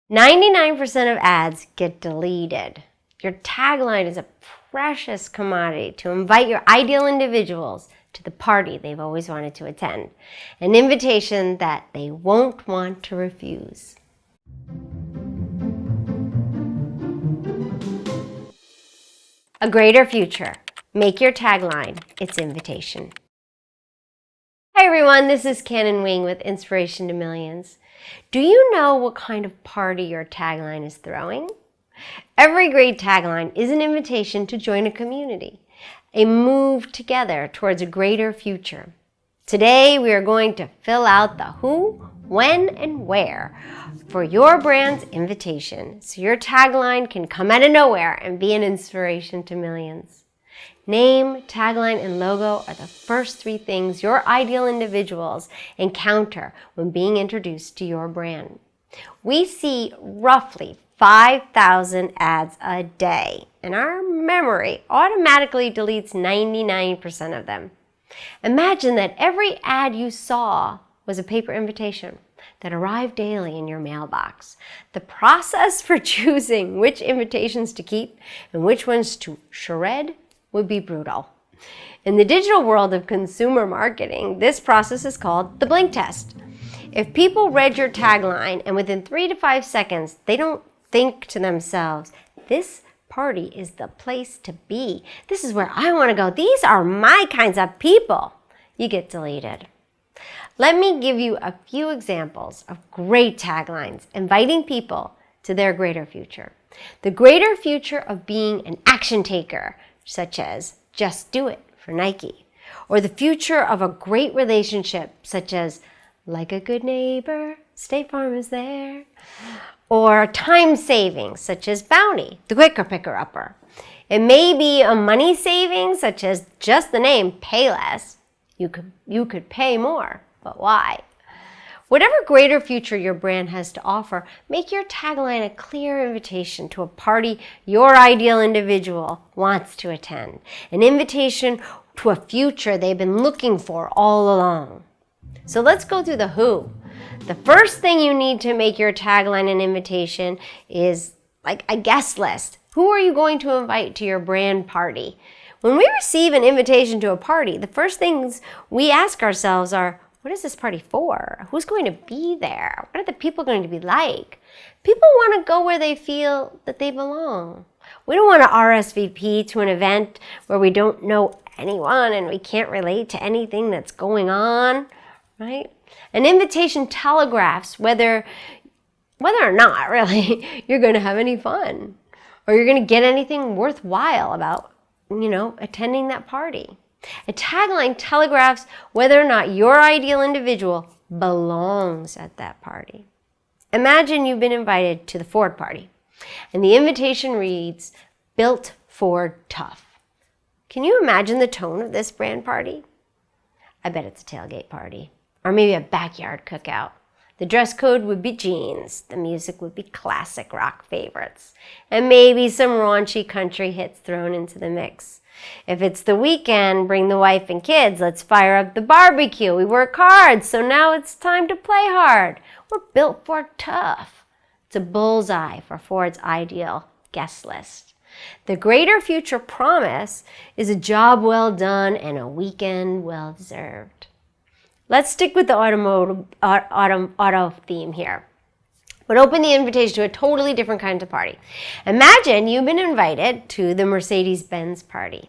99% of ads get deleted. Your tagline is a precious commodity to invite your ideal individuals to the party they've always wanted to attend, an invitation that they won't want to refuse. A greater future. Make your tagline its invitation. Hi everyone, this is Canon Wing with Inspiration to Millions. Do you know what kind of party your tagline is throwing? Every great tagline is an invitation to join a community, a move together towards a greater future. Today we are going to fill out the who, when, and where for your brand's invitation so your tagline can come out of nowhere and be an inspiration to millions. Name, tagline, and logo are the first three things your ideal individuals encounter when being introduced to your brand. We see roughly 5,000 ads a day, and our memory automatically deletes 99% of them. Imagine that every ad you saw was a paper invitation that arrived daily in your mailbox. The process for choosing which invitations to keep and which ones to shred would be brutal. In the digital world of consumer marketing, this process is called the blink test. If people read your tagline and within 3 to 5 seconds, they don't think to themselves, this party is the place to be. This is where I want to go. These are my kinds of people. You get deleted. Let me give you a few examples of great taglines inviting people to their greater future. The greater future of being an action taker, such as Just Do It for Nike, or the future of a great relationship, such as Like a Good Neighbor, State Farm is there, or time savings, such as Bounty, the quicker picker-upper. It may be a money saving, such as just the name Pay Less. You could pay more, but why? Whatever greater future your brand has to offer, make your tagline a clear invitation to a party your ideal individual wants to attend, an invitation to a future they've been looking for all along. So let's go through the who. The first thing you need to make your tagline an invitation is like a guest list. Who are you going to invite to your brand party? When we receive an invitation to a party, the first things we ask ourselves are, what is this party for? Who's going to be there? What are the people going to be like? People want to go where they feel that they belong. We don't want to RSVP to an event where we don't know anyone and we can't relate to anything that's going on, right? An invitation telegraphs whether or not really you're going to have any fun or you're going to get anything worthwhile about, attending that party. A tagline telegraphs whether or not your ideal individual belongs at that party. Imagine you've been invited to the Ford party, and the invitation reads, Built Ford Tough. Can you imagine the tone of this brand party? I bet it's a tailgate party, or maybe a backyard cookout. The dress code would be jeans. The music would be classic rock favorites, and maybe some raunchy country hits thrown into the mix. If it's the weekend, bring the wife and kids. Let's fire up the barbecue. We work hard, so now it's time to play hard. We're built for tough. It's a bullseye for Ford's ideal guest list. The greater future promise is a job well done and a weekend well deserved. Let's stick with the auto theme here, but open the invitation to a totally different kind of party. Imagine you've been invited to the Mercedes-Benz party,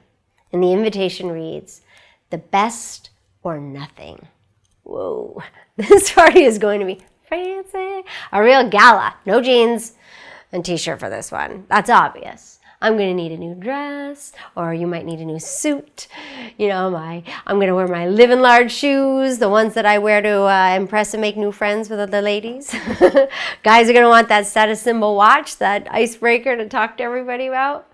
and the invitation reads, The Best or Nothing. Whoa, this party is going to be fancy. A real gala, no jeans and t-shirt for this one. That's obvious. I'm going to need a new dress, or you might need a new suit. I'm going to wear my living large shoes, the ones that I wear to impress and make new friends with other ladies. Guys are going to want that status symbol watch, that icebreaker to talk to everybody about.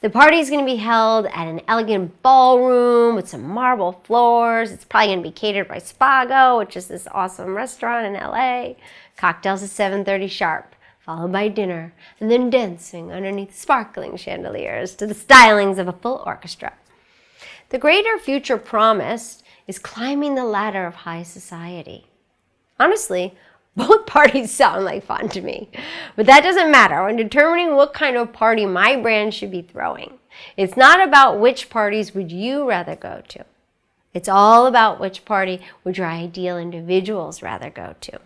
The party is going to be held at an elegant ballroom with some marble floors. It's probably going to be catered by Spago, which is this awesome restaurant in LA. Cocktails at 7:30 sharp, followed by dinner, and then dancing underneath sparkling chandeliers to the stylings of a full orchestra. The greater future promised is climbing the ladder of high society. Honestly, Both parties sound like fun to me. But that doesn't matter when determining what kind of party my brand should be throwing. It's not about which parties would you rather go to. It's all about which party would your ideal individuals rather go to.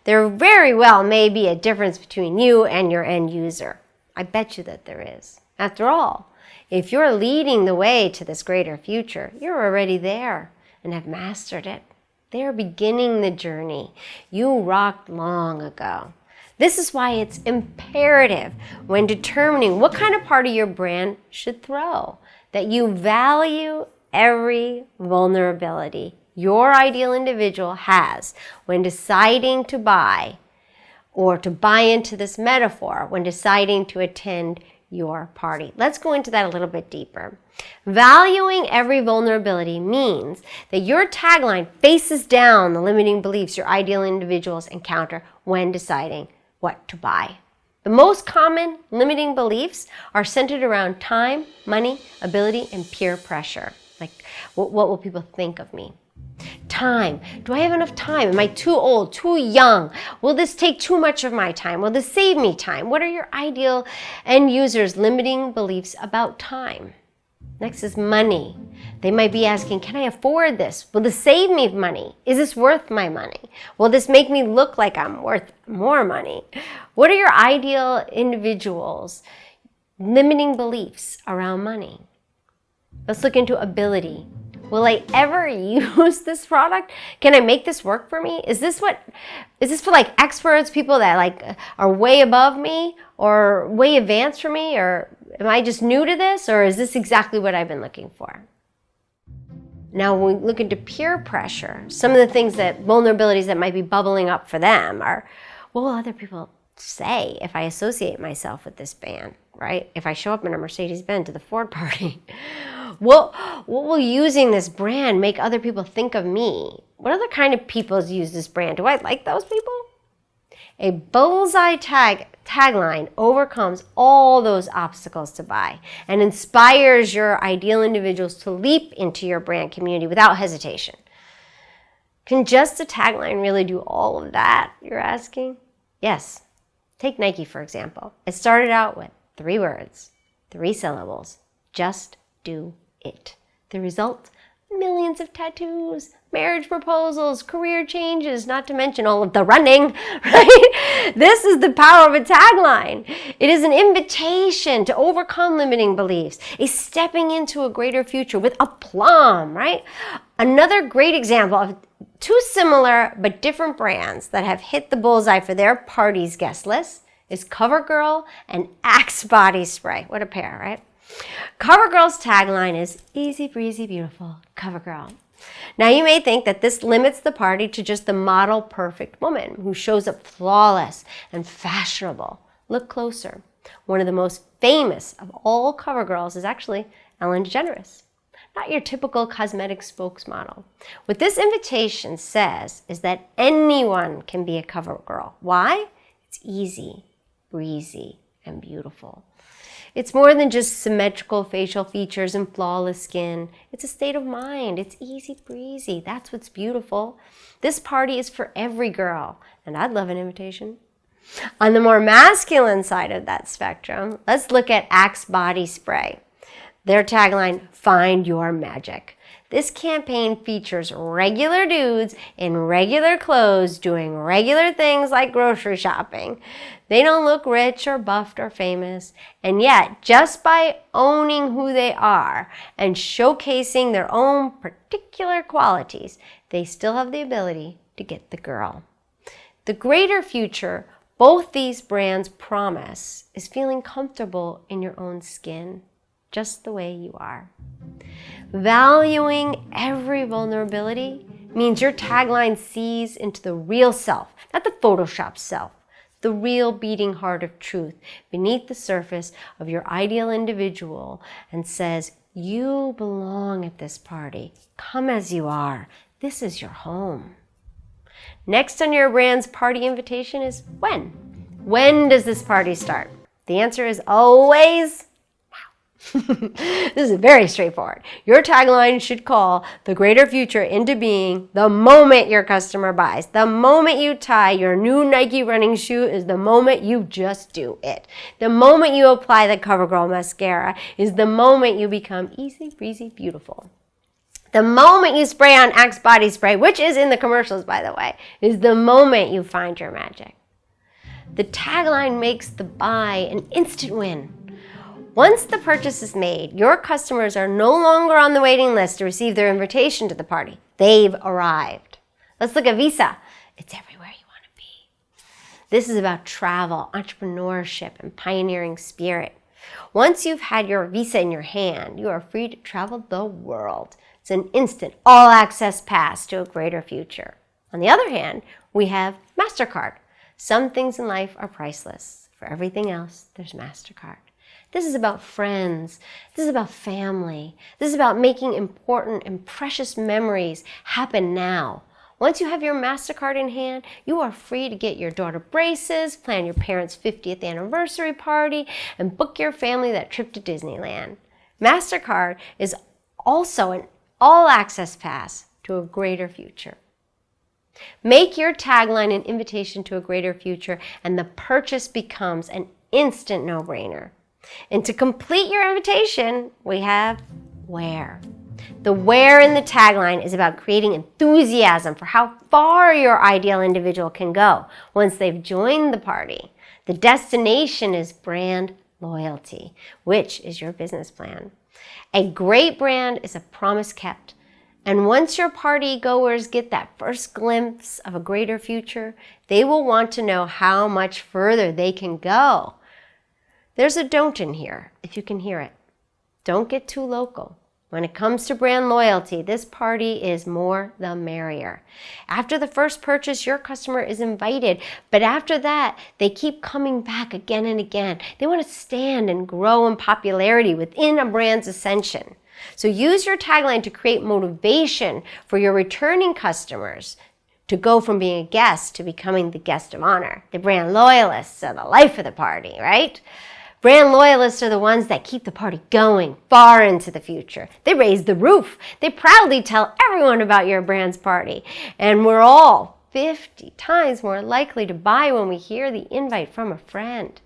There very well may be a difference between you and your end user. I bet you that there is. After all, if you're leading the way to this greater future, you're already there and have mastered it. They're beginning the journey. You rocked long ago. This is why it's imperative when determining what kind of party your brand should throw, that you value every vulnerability your ideal individual has when deciding to buy, or to buy into this metaphor, when deciding to attend your party. Let's go into that a little bit deeper. Valuing every vulnerability means that your tagline faces down the limiting beliefs your ideal individuals encounter when deciding what to buy. The most common limiting beliefs are centered around time, money, ability, and peer pressure. Like, what will people think of me? Time. Do I have enough time? Am I too old, too young? Will this take too much of my time? Will this save me time? What are your ideal end users' limiting beliefs about time? Next is money. They might be asking, can I afford this? Will this save me money? Is this worth my money? Will this make me look like I'm worth more money? What are your ideal individuals' limiting beliefs around money? Let's look into ability. Will I ever use this product? Can I make this work for me? Is this for like experts, people that like are way above me or way advanced for me? Or am I just new to this? Or is this exactly what I've been looking for? Now, when we look into peer pressure, some of the things vulnerabilities that might be bubbling up for them are, what will other people say if I associate myself with this band, right? If I show up in a Mercedes-Benz to the Ford party? What will using this brand make other people think of me? What other kind of people use this brand? Do I like those people? A bullseye tagline overcomes all those obstacles to buy and inspires your ideal individuals to leap into your brand community without hesitation. Can just a tagline really do all of that, you're asking? Yes. Take Nike, for example. It started out with 3 words, 3 syllables. Just do it. The result? Millions of tattoos, marriage proposals, career changes, not to mention all of the running, right? This is the power of a tagline. It is an invitation to overcome limiting beliefs, a stepping into a greater future with aplomb, right? Another great example of 2 similar but different brands that have hit the bullseye for their party's guest list is CoverGirl and Axe Body Spray. What a pair, right? CoverGirl's tagline is easy breezy beautiful CoverGirl. Now you may think that this limits the party to just the model perfect woman who shows up flawless and fashionable. Look closer. One of the most famous of all CoverGirls is actually Ellen DeGeneres. Not your typical cosmetic spokesmodel. What this invitation says is that anyone can be a CoverGirl. Why? It's easy, breezy, and beautiful. It's more than just symmetrical facial features and flawless skin. It's a state of mind. It's easy breezy. That's what's beautiful. This party is for every girl, and I'd love an invitation. On the more masculine side of that spectrum, let's look at Axe Body Spray. Their tagline, find your magic. This campaign features regular dudes in regular clothes doing regular things like grocery shopping. They don't look rich or buffed or famous, and yet just by owning who they are and showcasing their own particular qualities, they still have the ability to get the girl. The greater future both these brands promise is feeling comfortable in your own skin, just the way you are. Valuing every vulnerability means your tagline sees into the real self, not the Photoshop self, the real beating heart of truth beneath the surface of your ideal individual and says, you belong at this party. Come as you are. This is your home. Next on your brand's party invitation is when. When does this party start? The answer is always now. This is very straightforward. Your tagline should call the greater future into being the moment your customer buys. The moment you tie your new Nike running shoe is the moment you just do it. The moment you apply the CoverGirl mascara is the moment you become easy, breezy, beautiful. The moment you spray on Axe body spray, which is in the commercials, by the way, is the moment you find your magic. The tagline makes the buy an instant win. Once the purchase is made, your customers are no longer on the waiting list to receive their invitation to the party. They've arrived. Let's look at Visa. It's everywhere you want to be. This is about travel, entrepreneurship, and pioneering spirit. Once you've had your Visa in your hand, you are free to travel the world. It's an instant, all-access pass to a greater future. On the other hand, we have MasterCard. Some things in life are priceless. For everything else, there's MasterCard. This is about friends. This is about family. This is about making important and precious memories happen now. Once you have your MasterCard in hand, you are free to get your daughter braces, plan your parents' 50th anniversary party, and book your family that trip to Disneyland. MasterCard is also an all-access pass to a greater future. Make your tagline an invitation to a greater future, and the purchase becomes an instant no-brainer. And to complete your invitation, we have where. The where in the tagline is about creating enthusiasm for how far your ideal individual can go once they've joined the party. The destination is brand loyalty, which is your business plan. A great brand is a promise kept. And once your party goers get that first glimpse of a greater future, they will want to know how much further they can go. There's a don't in here, if you can hear it. Don't get too local. When it comes to brand loyalty, this party is more the merrier. After the first purchase, your customer is invited, but after that, they keep coming back again and again. They want to stand and grow in popularity within a brand's ascension. So use your tagline to create motivation for your returning customers to go from being a guest to becoming the guest of honor. The brand loyalists are the life of the party, right? Brand loyalists are the ones that keep the party going far into the future. They raise the roof. They proudly tell everyone about your brand's party. And we're all 50 times more likely to buy when we hear the invite from a friend.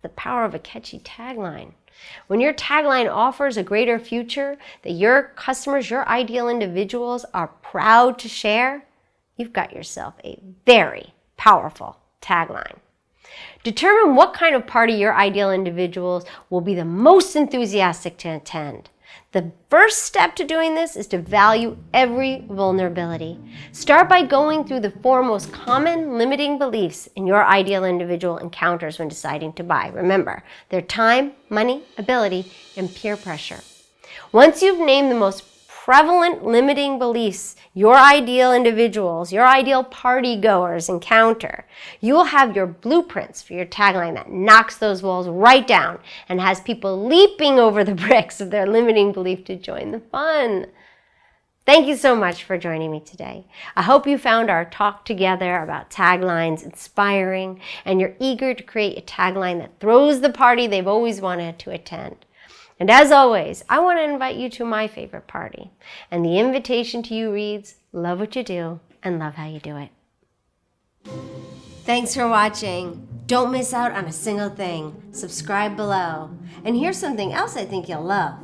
The power of a catchy tagline. When your tagline offers a greater future that your customers, your ideal individuals are proud to share, you've got yourself a very powerful tagline. Determine what kind of party your ideal individuals will be the most enthusiastic to attend. The first step to doing this is to value every vulnerability. Start by going through the 4 most common limiting beliefs in your ideal individual encounters when deciding to buy. Remember, their time, money, ability, and peer pressure. Once you've named the most prevalent limiting beliefs your ideal individuals, your ideal party goers encounter, you will have your blueprints for your tagline that knocks those walls right down and has people leaping over the bricks of their limiting belief to join the fun. Thank you so much for joining me today. I hope you found our talk together about taglines inspiring and you're eager to create a tagline that throws the party they've always wanted to attend. And as always, I want to invite you to my favorite party. And the invitation to you reads, love what you do and love how you do it. Thanks for watching. Don't miss out on a single thing. Subscribe below. And here's something else I think you'll love.